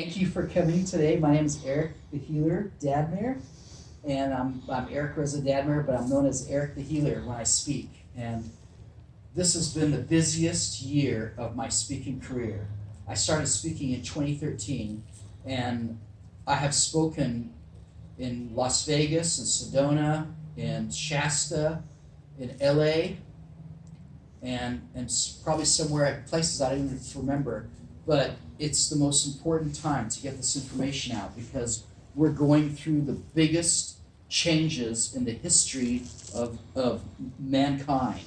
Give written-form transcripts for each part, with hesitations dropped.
Thank you for coming today. My name is Eric the Healer Dadmere, and I'm Eric Reza Dadmere, but I'm known as Eric the Healer when I speak. And this has been the busiest year of my speaking career. I started speaking in 2013, and I have spoken in Las Vegas, in Sedona, in Shasta, in LA, and probably somewhere at places I don't even remember. But it's the most important time to get this information out because we're going through the biggest changes in the history of mankind.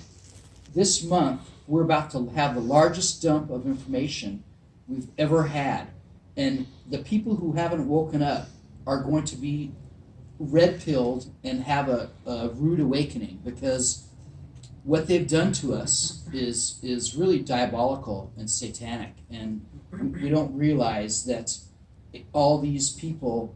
This month, we're about to have the largest dump of information we've ever had. And the people who haven't woken up are going to be red-pilled and have a rude awakening because what they've done to us is really diabolical and satanic, and we don't realize that all these people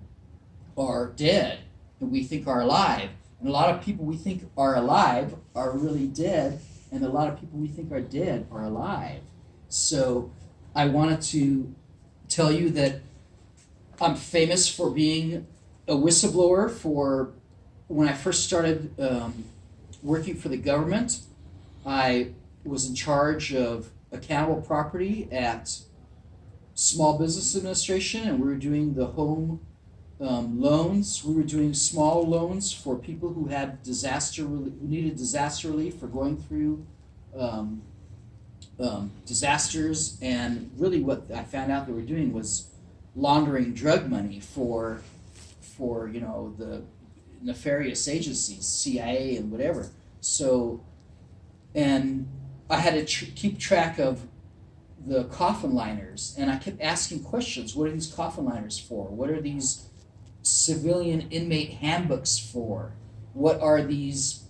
are dead and we think are alive, and a lot of people we think are alive are really dead, and a lot of people we think are dead are alive. So I wanted to tell you that I'm famous for being a whistleblower. For when I first started working for the government, I was in charge of accountable property at Small Business Administration, and we were doing the home loans. We were doing small loans for people who had who needed disaster relief for going through disasters. And really, what I found out they were doing was laundering drug money for the nefarious agencies, CIA and whatever. So, and I had to keep track of the coffin liners, and I kept asking questions. What are these coffin liners for? What are these civilian inmate handbooks for? What are these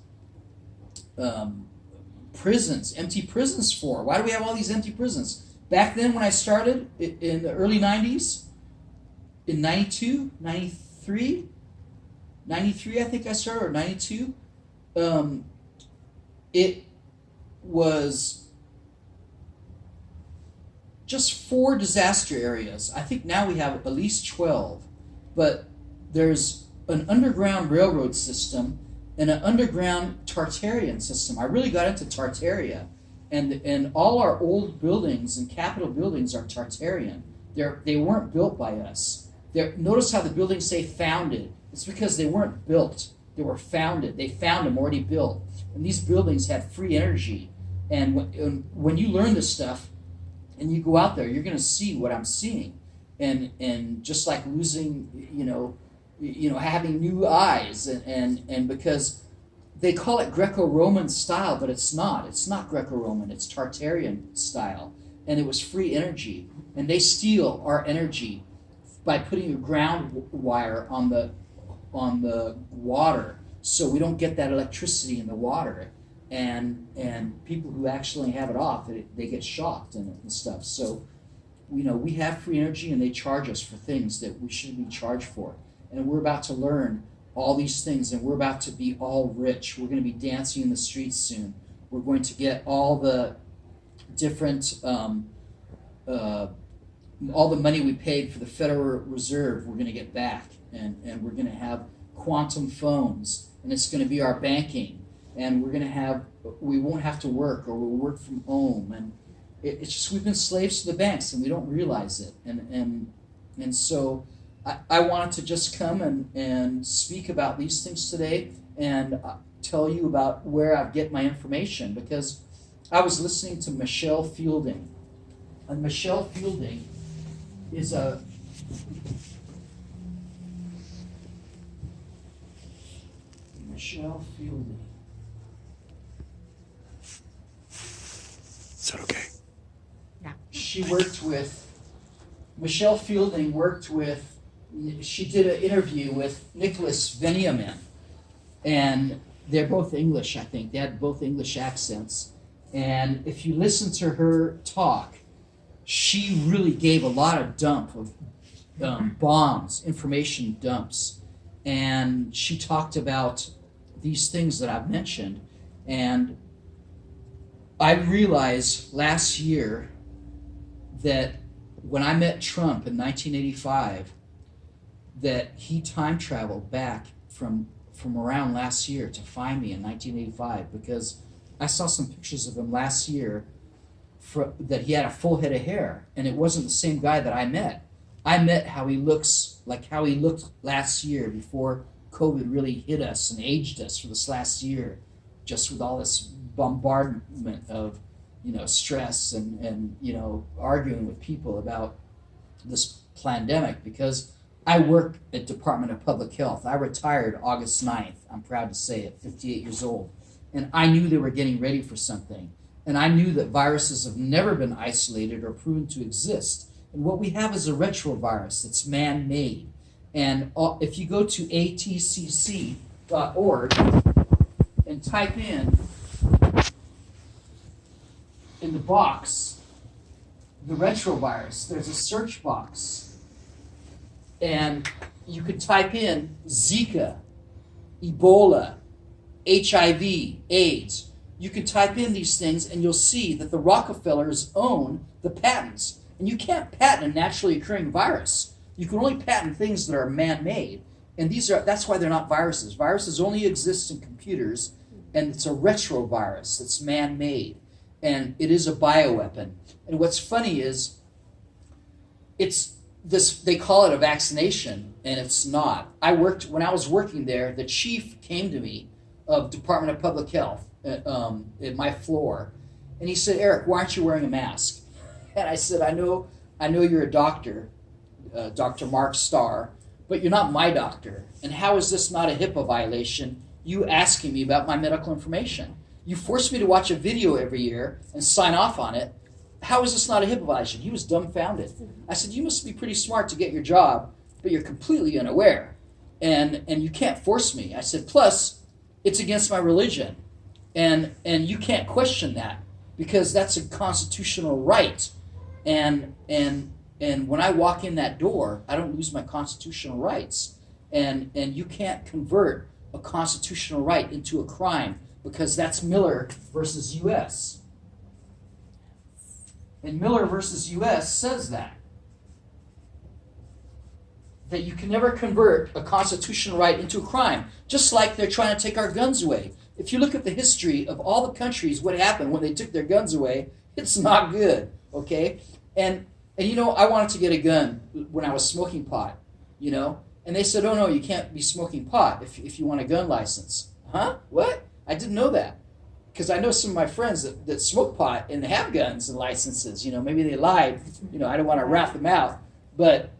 prisons, empty prisons for? Why do we have all these empty prisons? Back then when I started in the early 90s, in 92, 93 I think I started, or 92, it was just 4 disaster areas. I think now we have at least 12, but there's an underground railroad system and an underground Tartarian system. I really got into Tartaria, and all our old buildings and Capitol buildings are Tartarian. They weren't built by us. Notice how the buildings say founded. It's because they weren't built. They were founded. They found them already built. And these buildings have free energy. And when you learn this stuff and you go out there, you're going to see what I'm seeing. And just like losing, having new eyes. And because they call it Greco-Roman style, but it's not. It's not Greco-Roman. It's Tartarian style. And it was free energy. And they steal our energy by putting a ground wire on the water, so we don't get that electricity in the water, and people who actually have it off, they get shocked and stuff. So we have free energy, and they charge us for things that we shouldn't be charged for. And we're about to learn all these things, and we're about to be all rich. We're going to be dancing in the streets soon. We're going to get all the different all the money we paid for the Federal Reserve, we're going to get back, and we're going to have quantum phones, and it's going to be our banking, and we won't have to work, or we'll work from home, and it's just we've been slaves to the banks, and we don't realize it, and so I wanted to just come and speak about these things today, and tell you about where I get my information, because I was listening to Michelle Fielding, and Michelle Fielding is Michelle Fielding. Is that okay? Yeah. Michelle Fielding she did an interview with Nicholas Veniamin, and they're both English, I think. They had both English accents. And if you listen to her talk, she really gave a lot of dump of bombs, information dumps. And she talked about these things that I've mentioned. And I realized last year that when I met Trump in 1985, that he time traveled back from around last year to find me in 1985, because I saw some pictures of him last year that he had a full head of hair, and it wasn't the same guy that I met. I met how he looks, like how he looked last year before COVID really hit us and aged us for this last year, just with all this bombardment of, stress and arguing with people about this pandemic. Because I work at Department of Public Health. I retired August 9th, I'm proud to say, at 58 years old. And I knew they were getting ready for something. And I knew that viruses have never been isolated or proven to exist. And what we have is a retrovirus that's man-made. And if you go to atcc.org and type in the box, the retrovirus, there's a search box. And you could type in Zika, Ebola, HIV, AIDS. You can type in these things and you'll see that the Rockefellers own the patents. And you can't patent a naturally occurring virus. You can only patent things that are man-made. And that's why they're not viruses. Viruses only exist in computers, and it's a retrovirus that's man-made. And it is a bioweapon. And what's funny is they call it a vaccination, and it's not. When I was working there, the chief came to me of Department of Public Health at my floor, and he said, "Eric, why aren't you wearing a mask?" And I said, I know you're a doctor, Dr. Mark Starr, but you're not my doctor. And how is this not a HIPAA violation, you asking me about my medical information? You force me to watch a video every year and sign off on it. How is this not a HIPAA violation? He was dumbfounded. I said, you must be pretty smart to get your job, but you're completely unaware. And you can't force me. I said, plus, it's against my religion. And you can't question that, because that's a constitutional right. And when I walk in that door, I don't lose my constitutional rights. And you can't convert a constitutional right into a crime, because that's Miller versus U.S. And Miller versus U.S. says that you can never convert a constitutional right into a crime, just like they're trying to take our guns away. If you look at the history of all the countries, what happened when they took their guns away, it's not good, okay? And I wanted to get a gun when I was smoking pot, and they said, oh no, you can't be smoking pot if you want a gun license. Huh? What? I didn't know that, because I know some of my friends that smoke pot and have guns and licenses. Maybe they lied. I don't want to rat them out, but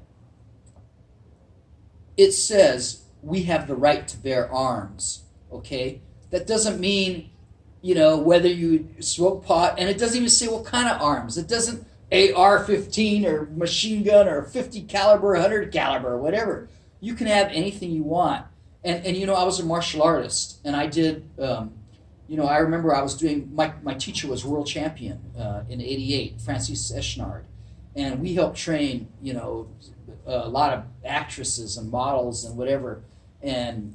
it says we have the right to bear arms, okay? That doesn't mean, whether you smoke pot, and it doesn't even say what kind of arms. It doesn't AR-15 or machine gun or 50 caliber, 100 caliber, whatever. You can have anything you want. And I was a martial artist, and I did, I remember I was doing, my teacher was world champion in '88, Francis Eschnard. And we helped train, a lot of actresses and models and whatever. And,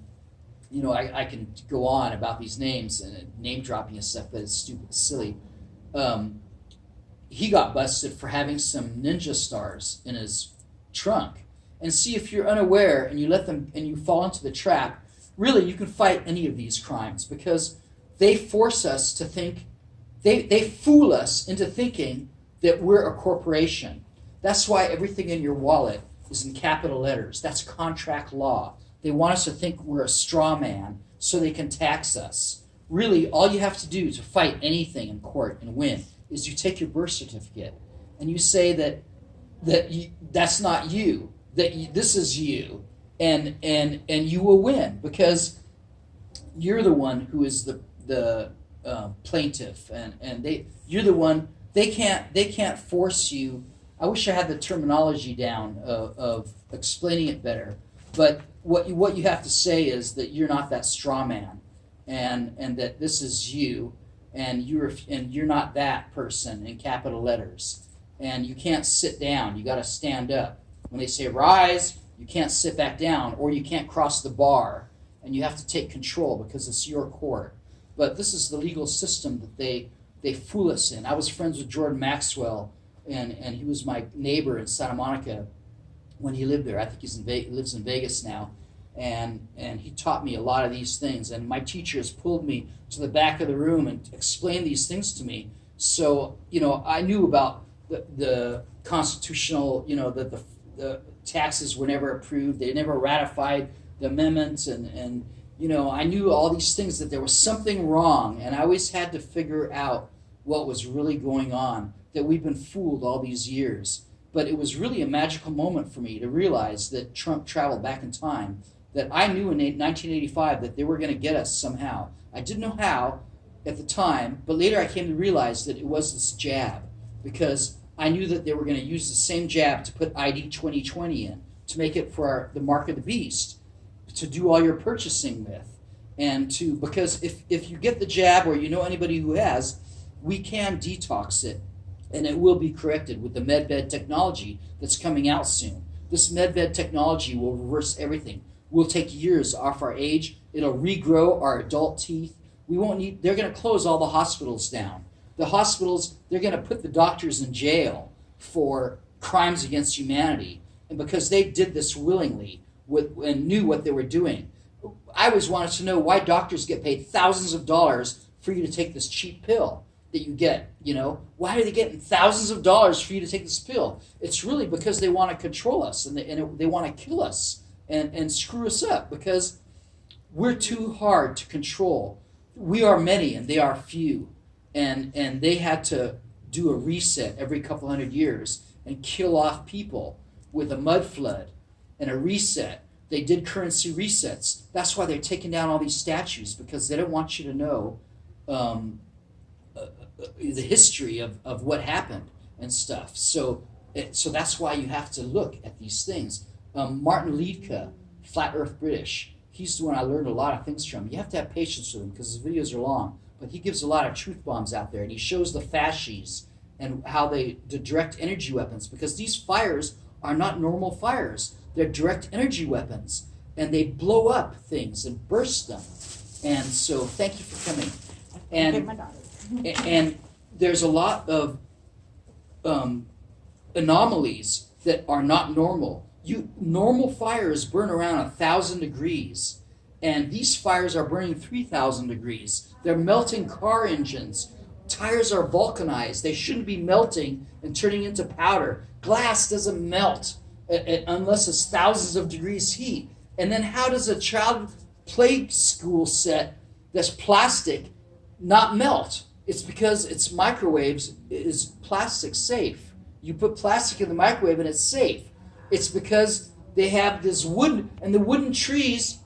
I can go on about these names and name dropping and stuff, but it's stupid, it's silly. He got busted for having some ninja stars in his trunk. And see, if you're unaware and you let them and you fall into the trap, really you can fight any of these crimes, because they force us to think, they fool us into thinking that we're a corporation. That's why everything in your wallet is in capital letters. That's contract law. They want us to think we're a straw man so they can tax us. Really, all you have to do to fight anything in court and win is you take your birth certificate and you say that's not you, this is you, and you will win, because you're the one who is the plaintiff, and you're the one. They can't force you. I wish I had the terminology down of explaining it better, but what you have to say is that you're not that straw man, and that this is you, and you're not that person in capital letters, and you can't sit down. You got to stand up. When they say rise, you can't sit back down, or you can't cross the bar, and you have to take control because it's your court. But this is the legal system that they fool us in. I was friends with Jordan Maxwell and he was my neighbor in Santa Monica when he lived there. I think he lives in Vegas now, and he taught me a lot of these things. And my teachers pulled me to the back of the room and explained these things to me. So I knew about the constitutional, that the taxes were never approved. They never ratified the amendments, and I knew all these things, that there was something wrong, and I always had to figure out what was really going on, that we've been fooled all these years. But it was really a magical moment for me to realize that Trump traveled back in time, that I knew in 1985 that they were going to get us somehow. I didn't know how at the time, but later I came to realize that it was this jab, because I knew that they were going to use the same jab to put ID 2020 in, to make it for the mark of the beast, to do all your purchasing with. And because if you get the jab, or anybody who has, we can detox it, and it will be corrected with the medbed technology that's coming out soon. This medbed technology will reverse everything. We'll take years off our age. It'll regrow our adult teeth. They're going to close all the hospitals down. The hospitals, they're going to put the doctors in jail for crimes against humanity. And because they did this willingly and knew what they were doing. I always wanted to know why doctors get paid thousands of dollars for you to take this cheap pill that you get. Why are they getting thousands of dollars for you to take this pill? It's really because they want to control us, and they want to kill us and screw us up, because we're too hard to control. We are many and they are few, and they had to do a reset every couple hundred years and kill off people with a mud flood and a reset. They did currency resets. That's why they're taking down all these statues, because they don't want you to know the history of what happened and stuff. So that's why you have to look at these things. Martin Liedtke, Flat Earth British, he's the one I learned a lot of things from. You have to have patience with him, because his videos are long, but he gives a lot of truth bombs out there, and he shows the fascies and how the direct energy weapons, because these fires are not normal fires. They're direct energy weapons, and they blow up things and burst them. And so thank you for coming. And there's a lot of anomalies that are not normal. Normal fires burn around 1,000 degrees, and these fires are burning 3,000 degrees. They're melting car engines. Tires are vulcanized. They shouldn't be melting and turning into powder. Glass doesn't melt unless it's thousands of degrees heat. And then how does a child play school set that's plastic not melt? It's because its microwaves is plastic safe. You put plastic in the microwave and it's safe. It's because they have this wood, and the wooden trees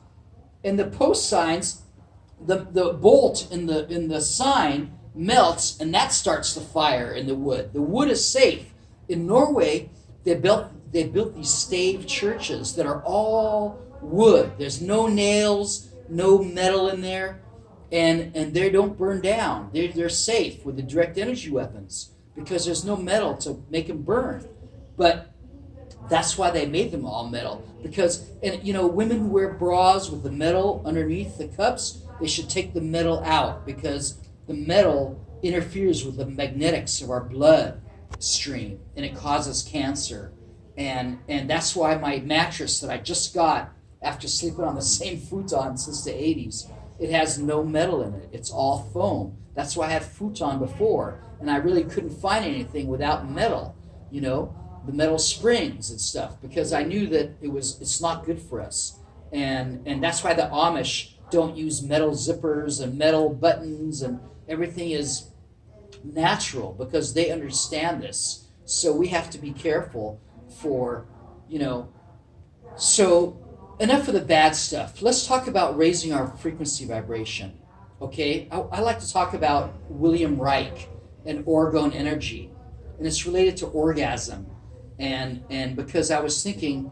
and the post signs, the bolt in the sign melts, and that starts the fire in the wood. The wood is safe. In Norway, they built these stave churches that are all wood. There's no nails, no metal in there, and they don't burn down. They're safe with the direct energy weapons, because there's no metal to make them burn. But that's why they made them all metal. Because, women who wear bras with the metal underneath the cups, they should take the metal out, because the metal interferes with the magnetics of our blood stream, and it causes cancer. And that's why my mattress that I just got after sleeping on the same futon since the 80s, it has no metal in it. It's all foam. That's why I had futon before, and I really couldn't find anything without metal, the metal springs and stuff, because I knew that it's not good for us. And that's why the Amish don't use metal zippers and metal buttons, and everything is natural, because they understand this. So we have to be careful for, so enough of the bad stuff. Let's talk about raising our frequency vibration. Okay, I like to talk about William Reich and orgone energy, and it's related to orgasm. And because I was thinking,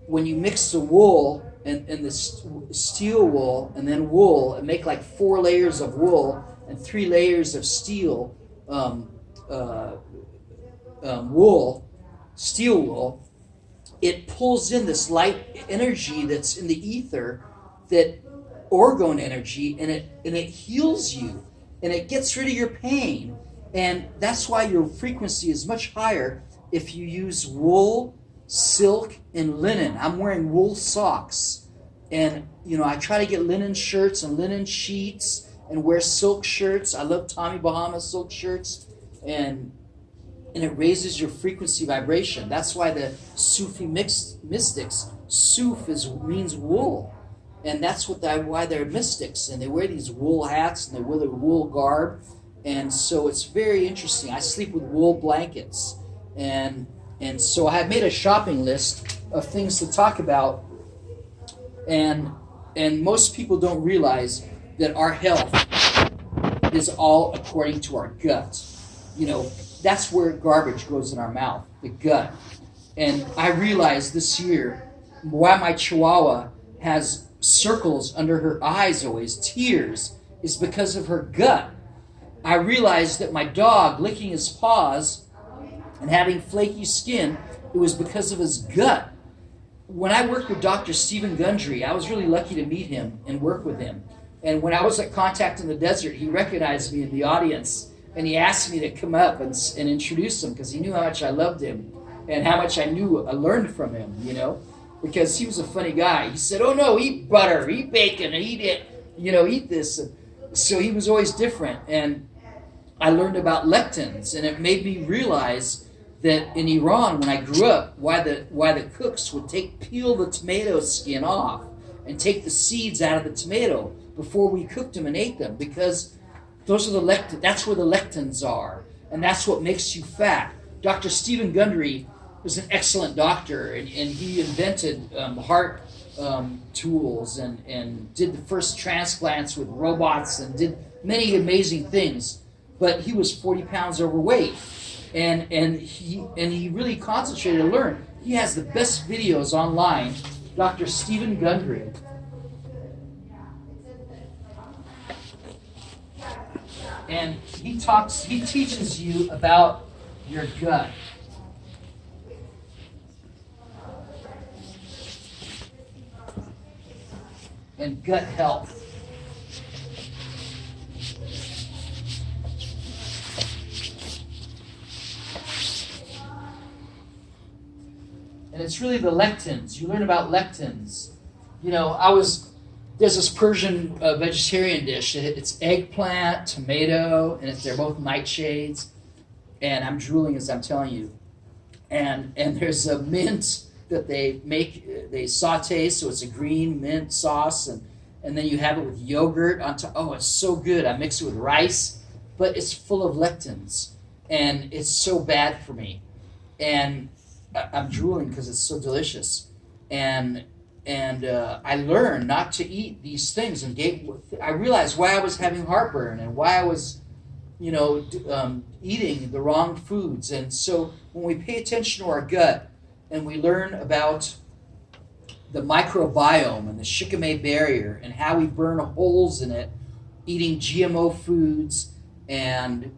when you mix the wool and the steel wool and then wool, and make like 4 layers of wool and 3 layers of steel steel wool, it pulls in this light energy that's in the ether, that orgone energy, and it heals you, and it gets rid of your pain, And that's why your frequency is much higher if you use wool, silk, and linen. I'm wearing wool socks. And, I try to get linen shirts and linen sheets and wear silk shirts. I love Tommy Bahama silk shirts. And it raises your frequency vibration. That's why the Sufi mystics, Suf means wool. And that's why they're mystics. And they wear these wool hats and they wear the wool garb. And so it's very interesting. I sleep with wool blankets. And so I have made a shopping list of things to talk about. And most people don't realize that our health is all according to our gut. That's where garbage goes in our mouth, the gut. And I realized this year why my Chihuahua has circles under her eyes always, tears, is because of her gut. I realized that my dog licking his paws and having flaky skin, it was because of his gut. When I worked with Dr. Stephen Gundry, I was really lucky to meet him and work with him. And when I was at Contact in the Desert, he recognized me in the audience. And he asked me to come up and introduce him because he knew how much I loved him and how much I learned from him, because he was a funny guy. He said, "Oh no, eat butter, eat bacon, and eat it, eat this." And so he was always different. And I learned about lectins, and it made me realize that in Iran, when I grew up, why the cooks would peel the tomato skin off and take the seeds out of the tomato before we cooked them and ate them, because those are that's where the lectins are, and that's what makes you fat. Dr. Stephen Gundry was an excellent doctor, and he invented heart tools and did the first transplants with robots and did many amazing things. But he was 40 pounds overweight, and he really concentrated and learned. He has the best videos online, Dr. Stephen Gundry. And he teaches you about your gut. And gut health. And it's really the lectins. You learn about lectins. There's this Persian vegetarian dish. It's eggplant, tomato, and they're both nightshades. And I'm drooling as I'm telling you. And there's a mint that they saute, so it's a green mint sauce, and then you have it with yogurt on top. Oh, it's so good. I mix it with rice, but it's full of lectins, and it's so bad for me. And I'm drooling because it's so delicious. And I learned not to eat these things, and I realized why I was having heartburn and why I was, eating the wrong foods. And so when we pay attention to our gut and we learn about the microbiome and the Shikimate barrier and how we burn holes in it, eating GMO foods and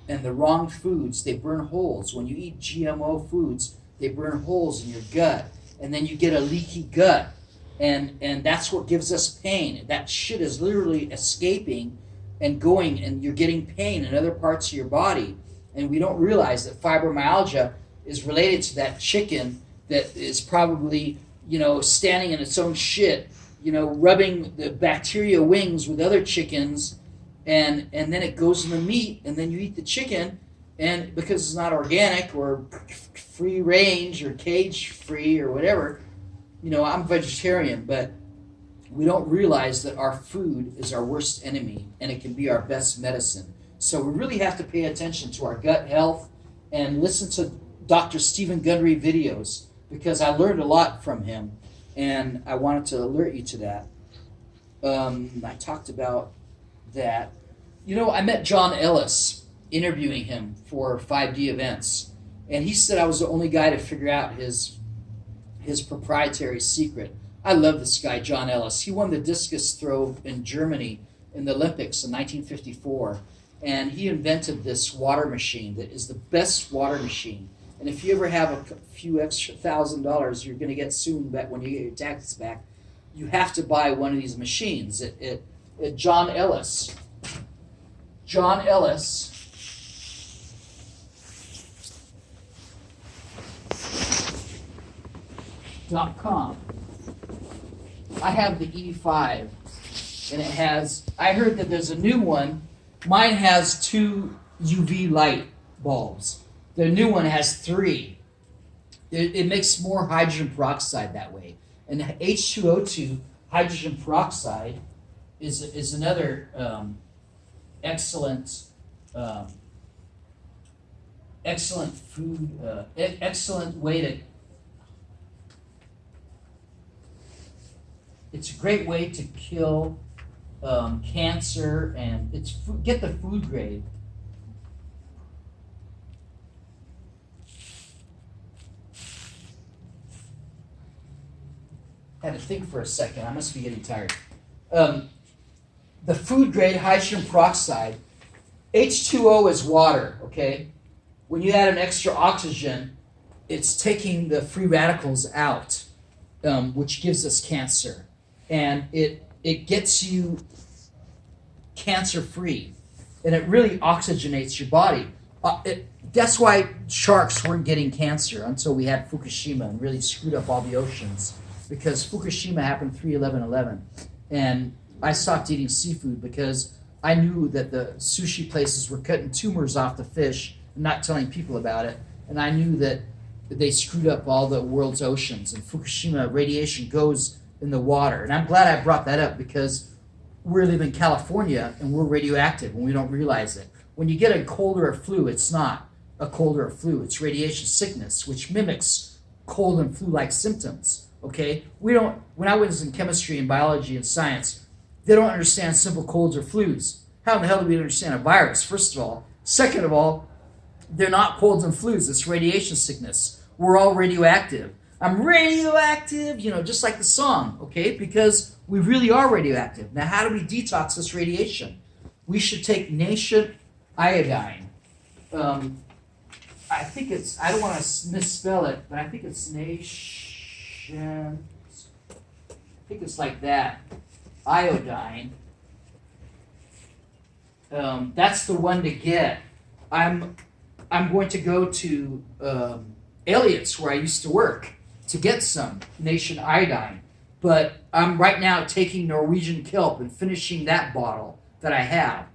the wrong foods, they burn holes. When you eat GMO foods, they burn holes in your gut, and then you get a leaky gut. And that's what gives us pain. That shit is literally escaping and going, and you're getting pain in other parts of your body. And we don't realize that fibromyalgia is related to that chicken that is probably, standing in its own shit, rubbing the bacteria wings with other chickens, and then it goes in the meat, and then you eat the chicken, and because it's not organic or free range or cage free or whatever, I'm vegetarian, but we don't realize that our food is our worst enemy, and it can be our best medicine. So we really have to pay attention to our gut health and listen to Dr. Stephen Gundry videos, because I learned a lot from him, and I wanted to alert you to that. I talked about that. I met John Ellis interviewing him for 5D events, and he said I was the only guy to figure out his proprietary secret. I love this guy, John Ellis. He won the discus throw in Germany in the Olympics in 1954, and he invented this water machine that is the best water machine. And if you ever have a few extra $1,000 you're going to get soon back when you get your taxes back, you have to buy one of these machines. John Ellis E5.com. I have the E5, and it has, I heard that there's a new one. Mine has 2 UV light bulbs. The new one has 3. It makes more hydrogen peroxide that way. And H2O2, hydrogen peroxide, is another excellent food, excellent way to. It's a great way to kill cancer, and get the food grade. Had to think for a second. I must be getting tired. The food grade hydrogen peroxide, H2O is water, okay? When you add an extra oxygen, it's taking the free radicals out, which gives us cancer. And it gets you cancer-free. And it really oxygenates your body. That's why sharks weren't getting cancer until we had Fukushima and really screwed up all the oceans. Because Fukushima happened 3/11/11. And I stopped eating seafood because I knew that the sushi places were cutting tumors off the fish and not telling people about it. And I knew that they screwed up all the world's oceans. And Fukushima radiation goes in the water. And I'm glad I brought that up because we live in California and we're radioactive and we don't realize it. When you get a cold or a flu, it's not a cold or a flu. It's radiation sickness, which mimics cold and flu-like symptoms. Okay? When I was in chemistry and biology and science, they don't understand simple colds or flus. How in the hell do we understand a virus, first of all? Second of all, they're not colds and flus. It's radiation sickness. We're all radioactive. I'm radioactive, just like the song, okay? Because we really are radioactive. Now, how do we detox this radiation? We should take nation iodine. I think it's, I don't want to misspell it, but I think it's nation, I think it's like that. Iodine. That's the one to get. I'm going to go to Elliott's, where I used to work, to get some nation iodine. But I'm right now taking Norwegian kelp and finishing that bottle that I have.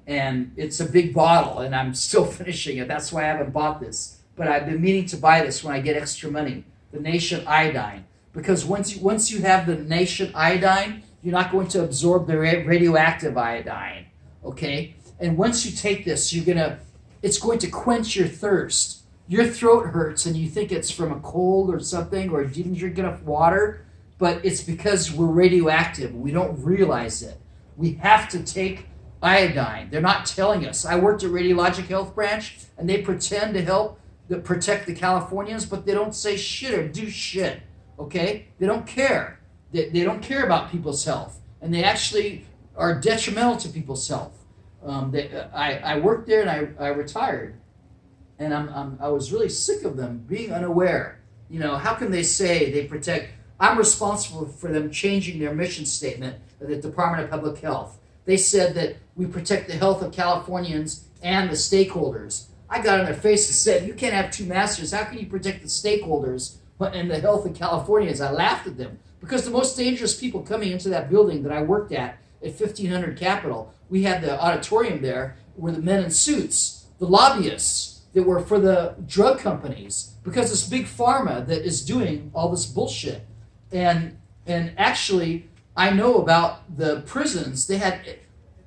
And it's a big bottle, and I'm still finishing it. That's why I haven't bought this. But I've been meaning to buy this when I get extra money, the nation iodine. Because once you have the nation iodine, you're not going to absorb the radioactive iodine, okay? And once you take this, it's going to quench your thirst. Your throat hurts and you think it's from a cold or something, or you didn't drink enough water, but it's because we're radioactive. We don't realize it. We have to take iodine. They're not telling us. I worked at Radiologic Health Branch, and they pretend to help protect the Californians, but they don't say shit or do shit, okay? They don't care. They don't care about people's health, and they actually are detrimental to people's health. I worked there, and I retired, and I was really sick of them being unaware. How can they say they protect? I'm responsible for them changing their mission statement of the Department of Public Health. They said that we protect the health of Californians and the stakeholders. I got in their face and said, you can't have two masters. How can you protect the stakeholders and the health of Californians? I laughed at them because the most dangerous people coming into that building that I worked at 1500 Capitol, we had the auditorium there, were the men in suits, the lobbyists that were for the drug companies, because it's big pharma that is doing all this bullshit. And actually, I know about the prisons. They had,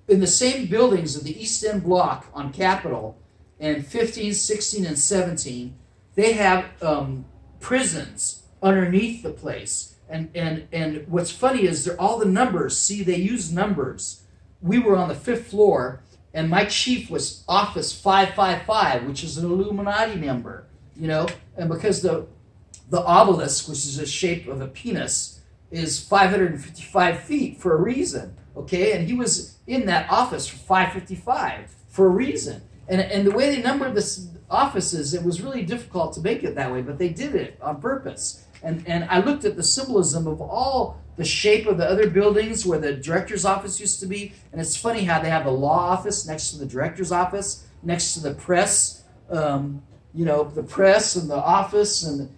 in the same buildings of the East End block on Capitol, and 15, 16, and 17, they have prisons underneath the place. And what's funny is they're all the numbers. See, they use numbers. We were on the 5th floor, and my chief was office 555, which is an Illuminati number, and because the obelisk, which is the shape of a penis, is 555 feet for a reason, okay? And he was in that office for 555 for a reason. And the way they numbered the offices, it was really difficult to make it that way, but they did it on purpose. And I looked at the symbolism of all the shape of the other buildings where the director's office used to be, and it's funny how they have the law office next to the director's office, next to the press, the press and the office, and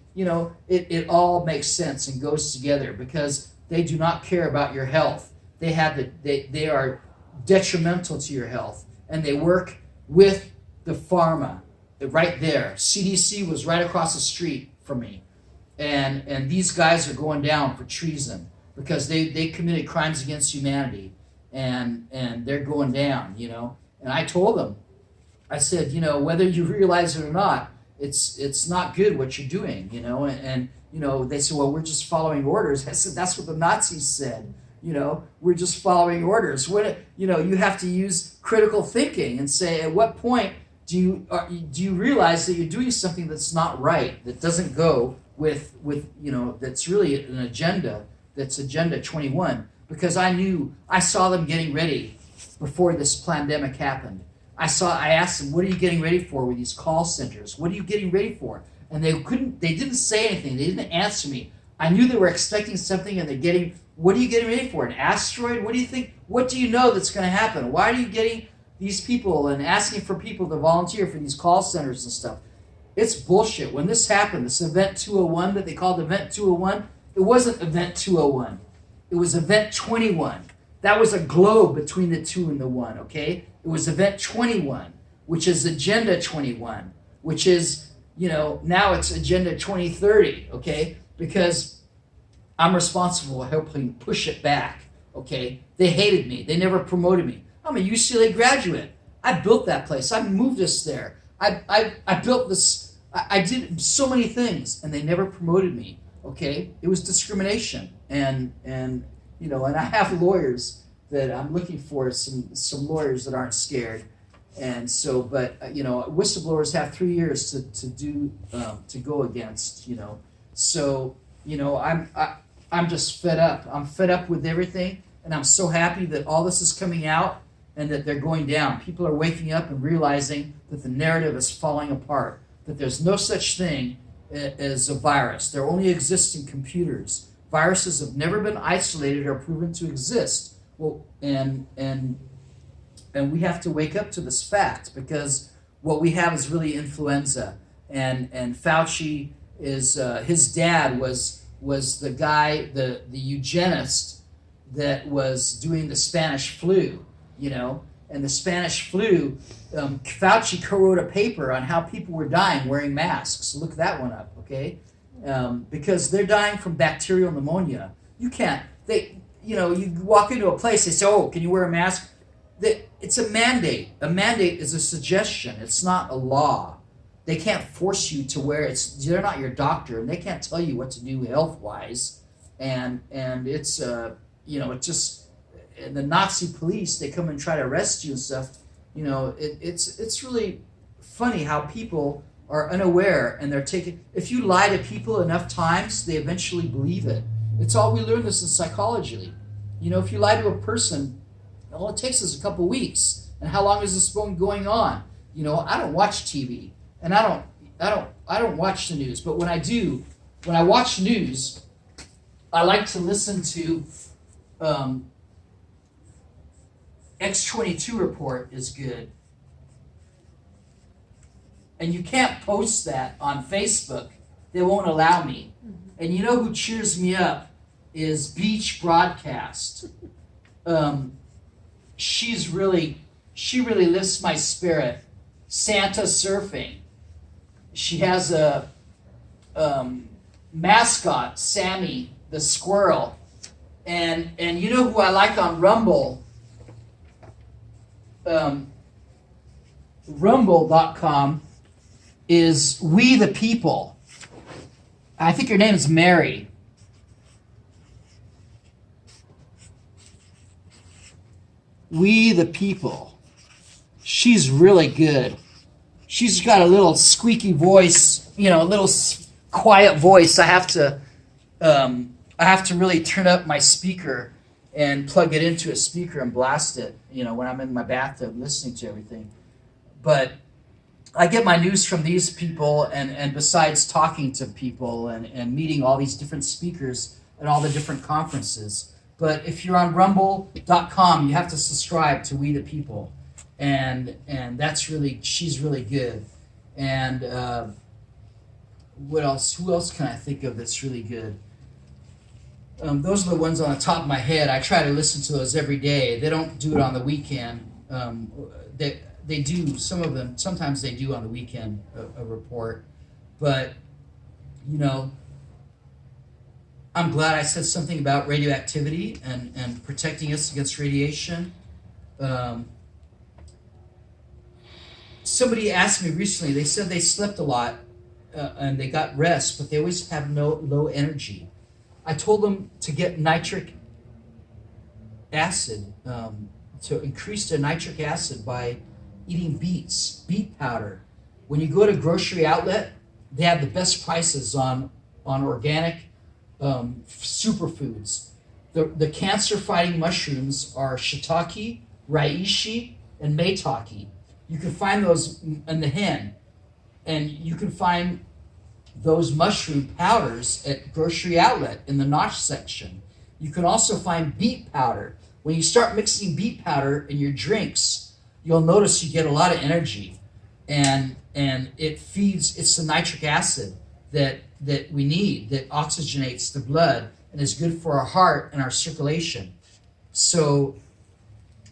it all makes sense and goes together because they do not care about your health. They are detrimental to your health, and they work with the pharma right there. CDC was right across the street from me, and these guys are going down for treason because they committed crimes against humanity, and they're going down. And I told them, I said, whether you realize it or not, it's not good what you're doing, and they said, well, we're just following orders. I said, that's what the Nazis said. We're just following orders. You have to use critical thinking and say, at what point do you realize that you're doing something that's not right, that doesn't go with that's really an agenda, that's Agenda 21? Because I saw them getting ready before this pandemic happened. I asked them, what are you getting ready for with these call centers? What are you getting ready for? And they didn't say anything. They didn't answer me. I knew they were expecting something, and what are you getting ready for? An asteroid? What do you think? What do you know that's going to happen? Why are you getting these people and asking for people to volunteer for these call centers and stuff? It's bullshit. When this happened, this Event 201 that they called Event 201, it wasn't Event 201. It was Event 21. That was a globe between the 2 and the 1, okay? It was Event 21, which is Agenda 21, which is, now it's Agenda 2030, okay? Because I'm responsible for helping push it back, okay? They hated me. They never promoted me. I'm a UCLA graduate. I built that place. I moved us there. I built this. I did so many things, and they never promoted me, okay? It was discrimination. And I have lawyers that I'm looking for, some lawyers that aren't scared. And so, but, whistleblowers have 3 years to go against, So, I'm just fed up. I'm fed up with everything, and I'm so happy that all this is coming out and that they're going down. People are waking up and realizing that the narrative is falling apart, that there's no such thing as a virus. There only exist in computers. Viruses have never been isolated or proven to exist. Well, and we have to wake up to this fact, because what we have is really influenza. And Fauci is his dad was the guy, the eugenist that was doing the Spanish flu, and the Spanish flu. Fauci co-wrote a paper on how people were dying wearing masks. Look that one up, okay? Because they're dying from bacterial pneumonia. You walk into a place, they say, oh, can you wear a mask? It's a mandate. A mandate is a suggestion. It's not a law. They can't force you to wear it. They're not your doctor, and they can't tell you what to do health-wise. And it's, it's just, and the Nazi police, they come and try to arrest you and stuff. It's really funny how people are unaware, and they're taking, if you lie to people enough times, they eventually believe it. It's all, we learn this in psychology. If you lie to a person, all it takes is a couple weeks. And how long is this been going on? I don't watch TV, and I don't watch the news. But when I watch news, I like to listen to X22 report is good. And you can't post that on Facebook. They won't allow me. And you know who cheers me up is Beach Broadcast. She really lifts my spirit. Santa Surfing. She has a mascot, Sammy the squirrel. And you know who I like on Rumble? Rumble.com is We the People. I think her name is Mary. We the People. She's really good. She's got a little squeaky voice, a little quiet voice. I have to really turn up my speaker and plug it into a speaker and blast it, when I'm in my bathtub listening to everything. But I get my news from these people, and besides talking to people and meeting all these different speakers at all the different conferences. But if you're on rumble.com, you have to subscribe to We the People. And she's really good. And what else? Who else can I think of that's really good? Those are the ones on the top of my head. I try to listen to those every day. They don't do it on the weekend. They do, some of them. Sometimes they do on the weekend a report, but you know, I'm glad I said something about radioactivity and protecting us against radiation. Somebody asked me recently. They said they slept a lot and they got rest, but they always have low energy. I told them to get nitric acid, to increase their nitric acid by eating beet powder. When you go to a grocery outlet, they have the best prices on organic superfoods. The cancer-fighting mushrooms are shiitake, reishi, and maitake. You can find those in the hen, and you can find those mushroom powders at grocery outlet in the notch section. You can also find beet powder. When you start mixing beet powder in your drinks, you'll notice you get a lot of energy, and it's the nitric acid that we need, that oxygenates the blood and is good for our heart and our circulation. So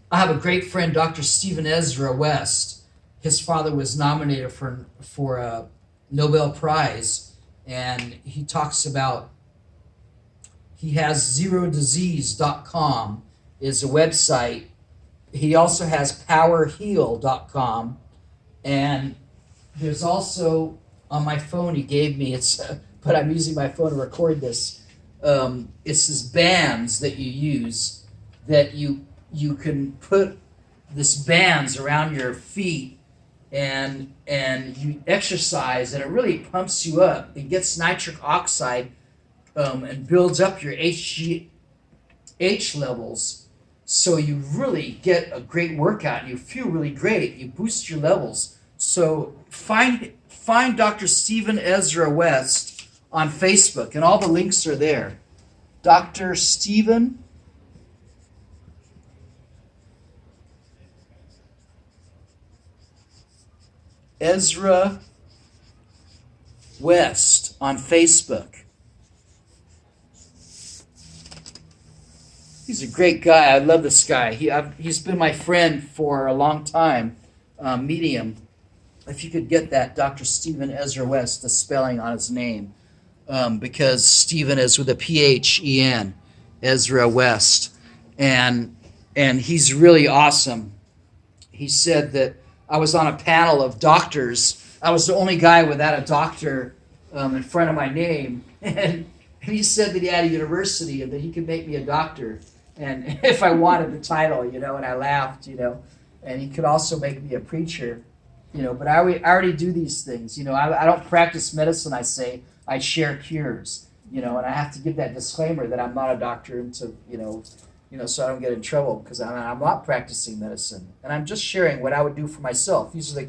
I have a great friend, Dr. Stephen Ezra West. His father was nominated for a Nobel Prize, and he talks about, he has ZeroDisease.com is a website. He also has PowerHeal.com, and there's also on my phone he gave me, but I'm using my phone to record this. It's these bands that you use that you can put this bands around your feet and you exercise, and it really pumps you up. It gets nitric oxide and builds up your HGH levels, so you really get a great workout. You feel really great. You boost your levels. So find Dr. Stephen Ezra West on Facebook, and all the links are there. Dr. Stephen Ezra West on Facebook. He's a great guy. I love this guy. He's been my friend for a long time. Meeting him. If you could get that, Dr. Stephen Ezra West, the spelling on his name, because Stephen is with a P-H-E-N, Ezra West, and he's really awesome. He said that I was on a panel of doctors. I was the only guy without a doctor in front of my name, and he said that he had a university and that he could make me a doctor, and if I wanted the title, and I laughed, and he could also make me a preacher. But I already do these things. I don't practice medicine, I say. I share cures, and I have to give that disclaimer that I'm not a doctor, and so I don't get in trouble, because I'm not practicing medicine. And I'm just sharing what I would do for myself. These are the